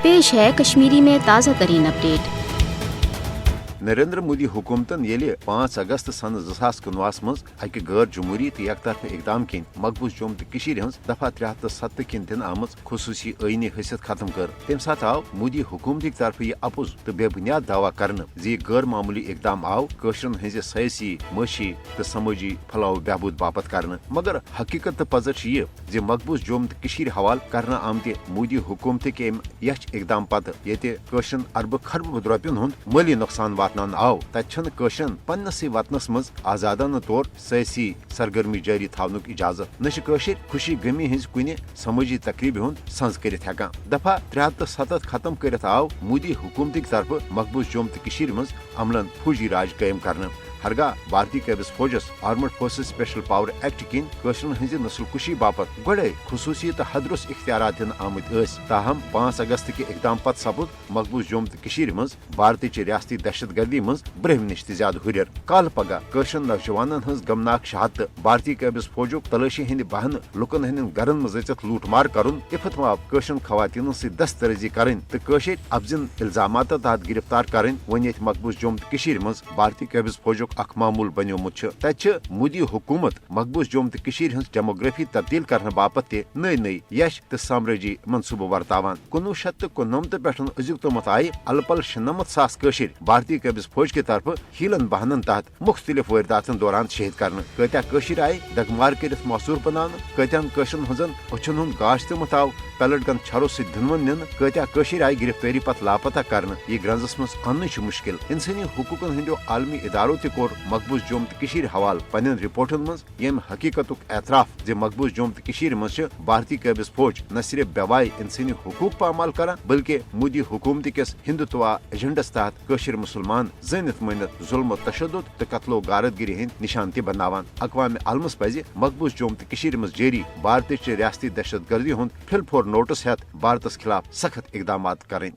पेश है कश्मीरी में ताज़ा तरीन अपडेट। नरेंद्र मोदी हुकूमतन 5 अगस्त सन 2019 मज अकि गैर जमहूरी तो यकतरफा इकदाम किन मकबूज जोम तो हज दफा 73 किन दिन आम खसूसी आईनी हैसियत खत्म कर तम साथ आव मोदी हुकूमत तरफ यह अपुज तो बेबुनियाद दावा कर गैर मामूली इकदाम आव कशरन हज सयासी मशी तो समूजी फलाह बहबूद बापत कर मगर हकीकत तो पजर यह मकबूज जोम तो हवाल कर आमत मोदी हुकूमत के यश इकदाम पत ये कशरन अरब खरब रुपयन हुंद माली नुकसान वातनान आव तन पन्नस वतनस मज आजादाना तौर सयासी सरगर्मी जारी थावनुक इजाजत न खुशी गमी हज कुन समूजी तकरीब हुंद संज कर दफा 73 खत्म कर आव मोदी हुकूमत तरफ मकबूज जोम तो मज अमलन फौजी राज कायम कर हरगाह भारतीय कैबिस फौजस armed forces special power act किन कशरन हज नस्ल कुशी बापत गडे खसूसी तो हदरुस इख्तियारात दिन आमद ताहम 5 अगस्त के इकदाम पत सपुद मकबूज जोम तो मज भारत रियासती दहशत गर्दी मज ब्रहम नश ज्यादा हुर कल पगह कशरन नौजवान हज गमनाक शहादत भारतीय कैबिस फौजो तलाशी हंद बहन लुकन हंद गरन मज लूटमार कर इफत माव कशरन खवातीन सत दस्तरजी कर कशर अफजन इल्जामात तहत गिरफ्तार कर वन मकबूज जोम तो मज भारतीय कैबिस फौजो अख मामूल बनोमुत तत मोदी हुकूमत मकबूज जोम तो हज डेमोग्राफी तब्दील करने बापत नई नई यश तो साम्राजी मनसूबह वर्तावान 1999 पे अजुक तोमत आय अलपल 96,000 कशर भारतीय कैबिस फौज के तरफ हीलन बहानन तहत मुख्तलिफ वारदातन दौरान शहीद कर कत्या कशर आय दगमार कर मसूर बनान कत्यान कशरन हजन अछन हुंद गाश तमत आव पेलटगन छरो सनवन नीन कत्या कशर आय गिरफ्तारी पत लापता कर यह ग्रंजस मज अन मुश्किल इंसानी हुकूकन हंदो आलमी इदारों कोर मकबूज जोम तो हवाल पन रिपोर्टन मज यम हकीकत एतराफ जे मकबूज जोम तो मज भारतीय कैबिस फौज न सिर्फ बेवाय इंसानी हुकूक पामाल कर बल्कि मोदी हुकूमत किस हिंदुत्वा एजेंडस तहत कशर मुसलमान जनित मनित जुल्म तशद्दुद तो कत्लो गारतगिरी हंद निशान त बनावान अक़वाम आलमस पज मकबूज जोम तो मज जारी भारत रियासती दहशत गर्दी हुंद फिल फोर नोटिस हेत भारतस खिलाफ सख्त इकदाम करें।